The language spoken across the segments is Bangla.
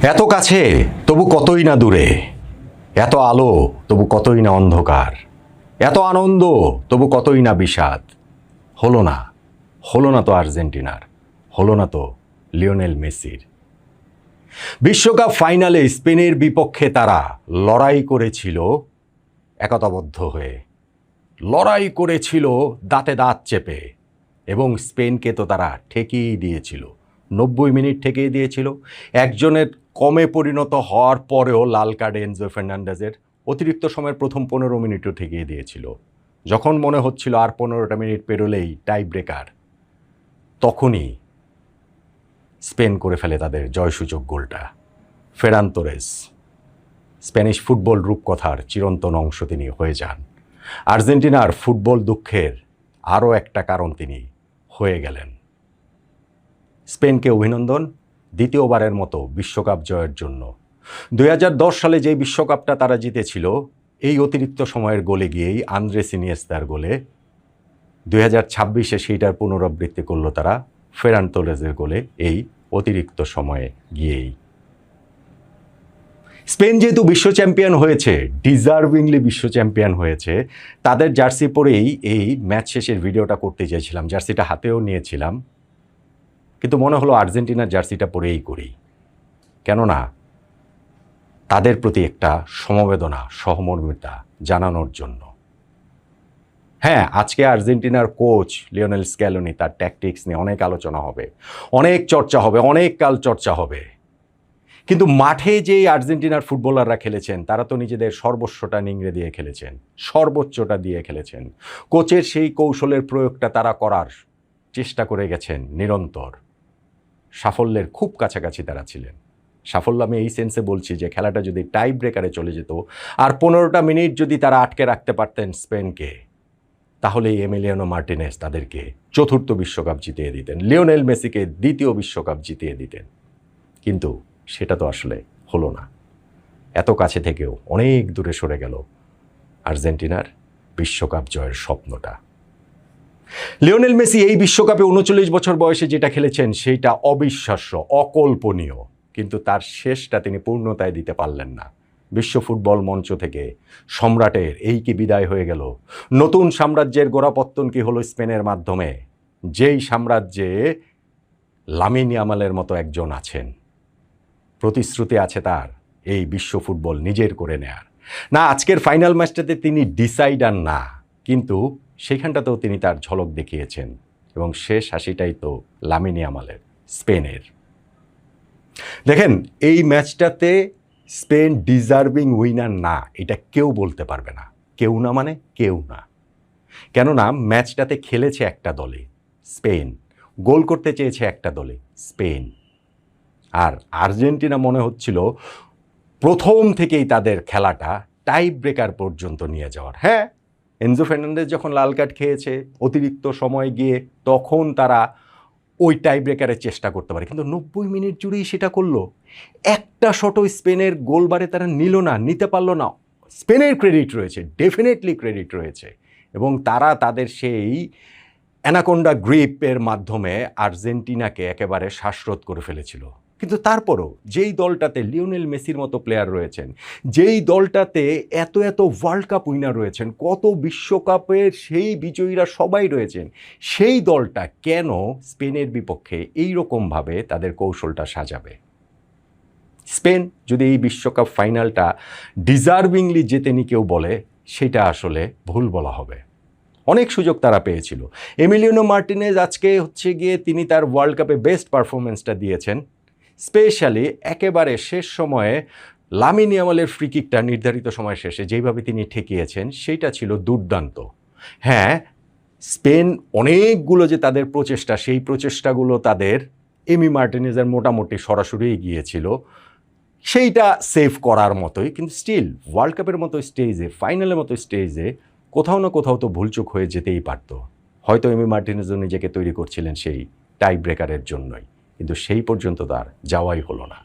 এত কাছে তবু কতই না দূরে, এত আলো তবু কতই না অন্ধকার, এত আনন্দ তবু কতই না বিষাদ। হলো না, হলো না তো আর্জেন্টিনার, হলো না তো লিওনেল মেসির। বিশ্বকাপ ফাইনালে স্পেনের বিপক্ষে তারা লড়াই করেছিল একতাবদ্ধ হয়ে, লড়াই করেছিল দাঁতে দাঁত চেপে, এবং স্পেনকে তো তারা ঠেকিয়েই দিয়েছিল। 90 মিনিট ঠেকিয়ে দিয়েছিল। একজনের কমে পরিণত হওয়ার পরেও লাল কার্ড এনজো ফার্নান্ডেজের অতিরিক্ত সময়ের প্রথম 15 মিনিটও ঠেকিয়ে দিয়েছিল। যখন মনে হচ্ছিল আর 15টা মিনিট পেরোলেই টাই ব্রেকার, তখনই স্পেন করে ফেলে তাদের জয়সূচক গোলটা। ফেরান তোরেস স্প্যানিশ ফুটবল রূপকথার চিরন্তন অংশ তিনি হয়ে যান। আর্জেন্টিনার ফুটবল দুঃখের আরও একটা কারণ তিনি হয়ে গেলেন। স্পেনকে অভিনন্দন দ্বিতীয়বারের মতো বিশ্বকাপ জয়ের জন্য। 2010 সালে যেই বিশ্বকাপটা তারা জিতেছিল, এই অতিরিক্ত সময়ের গোলে গিয়েই, আন্দ্রেস ইনিয়েস্তার গোলে, 2026-এ সেইটার পুনরাবৃত্তি করলো তারা ফেরান তোরেসের গোলে এই অতিরিক্ত সময়ে গিয়েই। স্পেন যেহেতু বিশ্ব চ্যাম্পিয়ন হয়েছে, ডিজার্ভিংলি বিশ্ব চ্যাম্পিয়ন হয়েছে, তাদের জার্সি পরেই এই ম্যাচ শেষের ভিডিওটা করতে চেয়েছিলাম। জার্সিটা হাতেও নিয়েছিলাম, কিন্তু মনে হলো আর্জেন্টিনার জার্সিটা পরেই করি, কেননা তাদের প্রতি একটা সমবেদনা, সহমর্মিতা জানানোর জন্য। হ্যাঁ, আজকে আর্জেন্টিনার কোচ লিওনেল স্ক্যালোনি, তার ট্যাকটিক্স নিয়ে অনেক আলোচনা হবে, অনেক চর্চা হবে, অনেক কাল চর্চা হবে, কিন্তু মাঠে যেই আর্জেন্টিনার ফুটবলাররা খেলেছেন, তারা তো নিজেদের সর্বস্বটা নিংড়ে দিয়ে খেলেছেন, সর্বোচ্চটা দিয়ে খেলেছেন। কোচের সেই কৌশলের প্রয়োগটা তারা করার চেষ্টা করে গেছেন নিরন্তর। সাফল্যের খুব কাছাকাছি তারা ছিলেন। সাফল্য আমি এই সেন্সে বলছি যে খেলাটা যদি টাই ব্রেকারে চলে যেত আর 15টা মিনিট যদি তারা আটকে রাখতে পারতেন স্পেনকে, তাহলে এমিলিয়ানো মার্টিনেজ তাদেরকে চতুর্থ বিশ্বকাপ জিতিয়ে দিতেন, লিওনেল মেসিকে দ্বিতীয় বিশ্বকাপ জিতিয়ে দিতেন। কিন্তু সেটা তো আসলে হলো না। এত কাছে থেকেও অনেক দূরে সরে গেল আর্জেন্টিনার বিশ্বকাপ জয়ের স্বপ্নটা। লিওনেল মেসি এই বিশ্বকাপে 39 বছর বয়সে যেটা খেলেছেন সেইটা অবিশ্বাস্য, অকল্পনীয়, কিন্তু তার শেষটা তিনি পূর্ণতায় দিতে পারলেন না। বিশ্ব ফুটবল মঞ্চ থেকে সম্রাটের এই কি বিদায় হয়ে গেল? নতুন সাম্রাজ্যের গোড়াপত্তন কি হলো স্পেনের মাধ্যমে? যেই সাম্রাজ্যে লামিন ইয়ামালের মতো একজন আছেন, প্রতিশ্রুতি আছে তার এই বিশ্ব ফুটবল নিজের করে নেয়ার। না, আজকের ফাইনাল ম্যাচটাতে তিনি ডিসাইডার না, কিন্তু সেখানটাতেও তিনি তার ঝলক দেখিয়েছেন, এবং শেষ হাসিটাই তো লামিন ইয়ামালের, স্পেনের। দেখেন, এই ম্যাচটাতে স্পেন ডিজার্ভিং উইনার না, এটা কেউ বলতে পারবে না। কেউ না মানে কেউ না। কেননা ম্যাচটাতে খেলেছে একটা দলে, স্পেন, গোল করতে চেয়েছে একটা দলে, স্পেন। আর আর্জেন্টিনা মনে হচ্ছিল প্রথম থেকেই তাদের খেলাটা টাই ব্রেকার পর্যন্ত নিয়ে যাওয়ার। হ্যাঁ, এনজো ফার্নান্ডেজ যখন লাল কার্ড খেয়েছে অতিরিক্ত সময় গিয়ে, তখন তারা ওই টাই ব্রেকারের চেষ্টা করতে পারে, কিন্তু 90 মিনিট জুড়েই সেটা করলো। একটা শটও স্পেনের গোলবারে তারা নিল না, নিতে পারলো না। স্পেনের ক্রেডিট রয়েছে, ডেফিনেটলি ক্রেডিট রয়েছে, এবং তারা তাদের সেই অ্যানাকোন্ডা গ্রিপের মাধ্যমে আর্জেন্টিনাকে একেবারে শ্বাসরোধ করে ফেলেছিল। কিন্তু তারপরও যেই দলটাতে লিওনেল মেসির মতো প্লেয়ার রয়েছেন, যেই দলটাতে এত এত ওয়ার্ল্ড কাপ উইনার রয়েছেন, কত বিশ্বকাপের সেই বিজয়ীরা সবাই রয়েছেন, সেই দলটা কেন স্পেনের বিপক্ষে এই রকমভাবে তাদের কৌশলটা সাজাবে? স্পেন যদি এই বিশ্বকাপ ফাইনালটা ডিজার্ভিংলি জেতেনি কেউ বলে, সেটা আসলে ভুল বলা হবে। অনেক সুযোগ তারা পেয়েছিল। এমিলিয়ানো মার্টিনেজ আজকে গিয়ে তিনি তার ওয়ার্ল্ড কাপে বেস্ট পারফরমেন্সটা দিয়েছেন। স্পেশালি একেবারে শেষ সময়ে লামিন ইয়ামালের ফ্রি কিকটা নির্ধারিত সময় শেষে যেইভাবে তিনি ঠেকিয়েছেন, সেইটা ছিল দুর্দান্ত। হ্যাঁ, স্পেন অনেকগুলো যে তাদের প্রচেষ্টা, সেই প্রচেষ্টাগুলো তাদের এমি মার্টিনেজের মোটামুটি সরাসরি গিয়েছিল, সেইটা সেভ করার মতোই, কিন্তু স্টিল ওয়ার্ল্ড কাপের মতো স্টেজে, ফাইনালের মতো স্টেজে কোথাও না কোথাও তো ভুলচুক হয়ে যেতেই পারত। হয়তো এমি মার্টিনেজও নিজেকে তৈরি করছিলেন সেই টাই ব্রেকারের জন্যই, কিন্তু সেই পর্যন্ত তার যাওয়াই হলো না।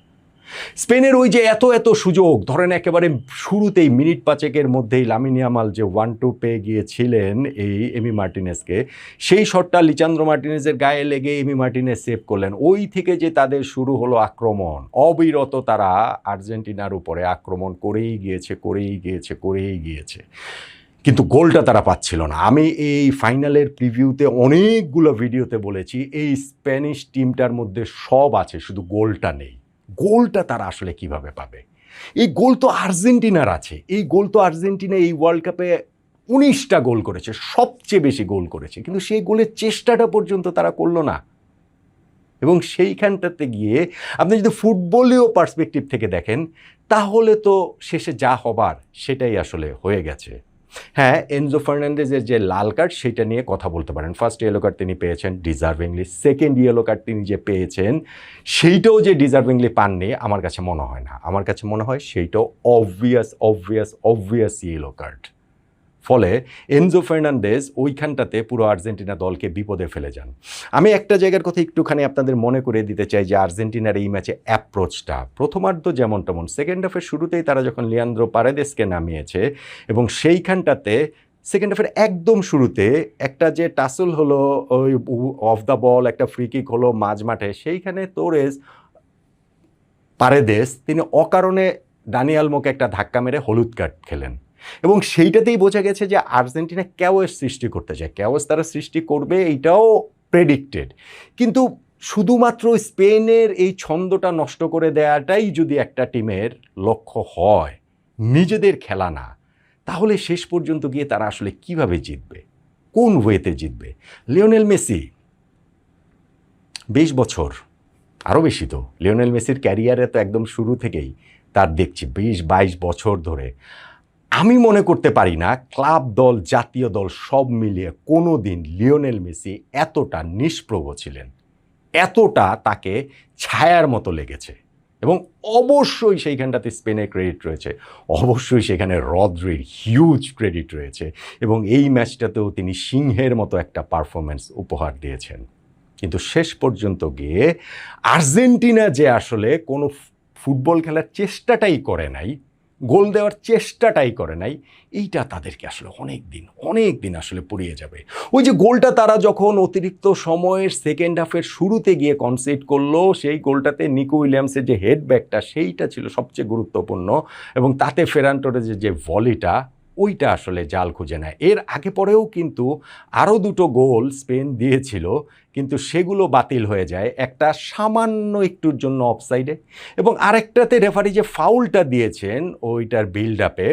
স্পেনের ওই যে এত এত সুযোগ, ধরেন একেবারে শুরুতেই মিনিট 5 মধ্যেই লামিন ইয়ামাল যে 1-2 পেয়ে গিয়েছিলেন এই এমি মার্টিনেজকে, সেই শটটা লিচান্দ্রো মার্টিনেজের গায়ে লেগে এমি মার্টিনেজ সেভ করলেন। ওই থেকে যে তাদের শুরু হলো আক্রমণ, অবিরত তারা আর্জেন্টিনার উপরে আক্রমণ করেই গিয়েছে, কিন্তু গোলটা তারা পাচ্ছিল না। আমি এই ফাইনালের প্রিভিউতে অনেকগুলো ভিডিওতে বলেছি এই স্প্যানিশ টিমটার মধ্যে সব আছে, শুধু গোলটা নেই। গোলটা তারা আসলে কিভাবে পাবে? এই গোল তো আর্জেন্টিনার আছে। এই গোল তো আর্জেন্টিনা এই ওয়ার্ল্ড কাপে 19টা গোল করেছে, সবচেয়ে বেশি গোল করেছে, কিন্তু সেই গোলের চেষ্টাটা পর্যন্ত তারা করলো না। এবং সেইখানটাতে গিয়ে আপনি যদি ফুটবলীয় পার্সপেক্টিভ থেকে দেখেন, তাহলে তো শেষে যা হবার সেটাই আসলে হয়ে গেছে। হ্যাঁ, এনজো ফার্নান্ডেজের যে লাল কার্ড সেটা নিয়ে কথা বলতে পারেন। ফার্স্ট ইয়েলো কার্ড তিনি পেয়েছেন ডিজার্ভিংলি, সেকেন্ড ইয়েলো কার্ড তিনি যে পেয়েছেন সেইটাও যে ডিজার্ভিংলি পাননি আমার কাছে মনে হয় না। আমার কাছে মনে হয় সেইটাও অবভিয়াস ইয়েলো কার্ড। ফলে এনজো ফার্নান্ডেজ ওইখানটাতে পুরো আর্জেন্টিনা দলকে বিপদে ফেলে যান। আমি একটা জায়গার কথা একটুখানি আপনাদের মনে করে দিতে চাই যে আর্জেন্টিনার এই ম্যাচে অ্যাপ্রোচটা প্রথমার্ধ যেমন তেমন, সেকেন্ড হাফের শুরুতেই তারা যখন লিয়ান্দ্রো পারেদেসকে নামিয়েছে এবং সেইখানটাতে সেকেন্ড হাফের একদম শুরুতে একটা যে টাসল হলো ওই অফ দ্য বল, একটা ফ্রি কিক হলো মাঝ মাঠে, সেইখানে তোরেস পারেদেস তিনি অকারণে ডানি আলমোকে একটা ধাক্কা মেরে হলুদ কার্ড খেলেন। এবং সেইটাতেই বোঝা গেছে যে আর্জেন্টিনা ক্যাওস সৃষ্টি করতে চায়, ক্যাওস তারা সৃষ্টি করবে এইটাও প্রেডিক্টেড, কিন্তু শুধুমাত্র স্পেনের এই ছন্দটা নষ্ট করে দেওয়াটাই যদি একটা টিমের লক্ষ্য হয়, নিজেদের খেলা না, তাহলে শেষ পর্যন্ত গিয়ে তারা আসলে কিভাবে জিতবে, কোন ওয়েতে জিতবে? লিওনেল মেসি 20 বছর, আরও বেশি তো, লিওনেল মেসির ক্যারিয়ারে তো একদম শুরু থেকেই তার দেখছি 20-22 বছর ধরে। আমি মনে করতে পারি না ক্লাব দল, জাতীয় দল সব মিলিয়ে কোনো দিন লিওনেল মেসি এতটা নিষ্প্রভ ছিলেন, এতটা তাকে ছায়ার মতো লেগেছে। এবং অবশ্যই সেইখানটাতে স্পেনের ক্রেডিট রয়েছে, অবশ্যই সেখানে রদ্রির হিউজ ক্রেডিট রয়েছে, এবং এই ম্যাচটাতেও তিনি সিংহের মতো একটা পারফরমেন্স উপহার দিয়েছেন। কিন্তু শেষ পর্যন্ত গিয়ে আর্জেন্টিনা যে আসলে কোনো ফুটবল খেলার চেষ্টাটাই করে নাই, গোল দেওয়ার চেষ্টাটাই করে নাই, এইটা তাদেরকে আসলে অনেক দিন আসলে পুড়িয়ে যাবে। ওই যে গোলটা তারা যখন অতিরিক্ত সময়ের সেকেন্ড হাফের শুরুতে গিয়ে কনসিড করলো, সেই গোলটাতে নিকো উইলিয়ামসের যে হেডব্যাকটা সেইটা ছিল সবচেয়ে গুরুত্বপূর্ণ, এবং তাতে ফেরান টোরেজের যে ভলিটা ওইটা আসলে জাল খুঁজে নেয়। এর আগে পরেও কিন্তু আরও 2টো গোল স্পেন দিয়েছিল, কিন্তু সেগুলো বাতিল হয়ে যায়, একটা সামান্য একটুর জন্য অফসাইডে, এবং আরেকটাতে রেফারি যে ফাউলটা দিয়েছেন ওইটার বিল্ড আপে